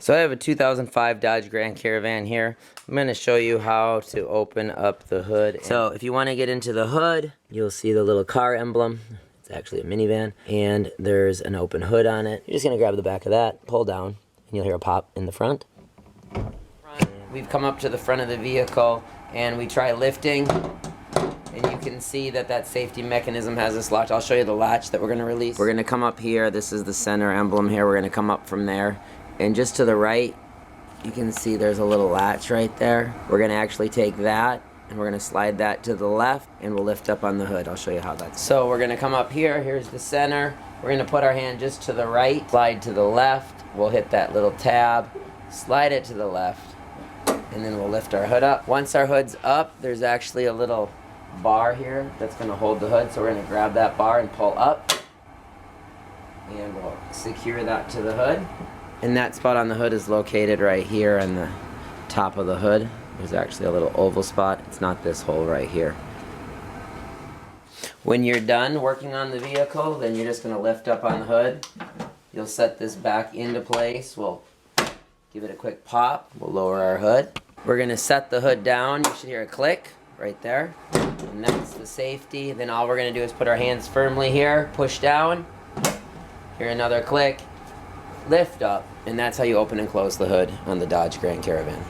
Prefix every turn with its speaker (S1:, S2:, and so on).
S1: So I have a 2005 Dodge Grand Caravan here. I'm going to show you how to open up the hood. So if you want to get into the hood, you'll see the little car emblem. It's actually a minivan, and there's an open hood on it. You're just going to grab the back of that, pull down, and you'll hear a pop in the front. We've come up to the front of the vehicle, and we try lifting, and you can see that that safety mechanism has this latch. I'll show you the latch that we're going to release. We're going to come up here. This is the center emblem here. We're going to come up from there. And just to the right, you can see there's a little latch right there. We're going to actually take that, and we're going to slide that to the left, and we'll lift up on the hood. I'll show you how that's. So we're going to come up here. Here's the center. We're going to put our hand just to the right, slide to the left. We'll hit that little tab, slide it to the left, and then we'll lift our hood up. Once our hood's up, there's actually a little bar here that's going to hold the hood. So we're going to grab that bar and pull up, and we'll secure that to the hood. And that spot on the hood is located right here on the top of the hood. There's actually a little oval spot. It's not this hole right here. When you're done working on the vehicle, then you're just going to lift up on the hood. You'll set this back into place. We'll give it a quick pop. We'll lower our hood. We're going to set the hood down. You should hear a click right there. And that's the safety. Then all we're going to do is put our hands firmly here, push down, hear another click, lift up, and that's how you open and close the hood on the Dodge Grand Caravan.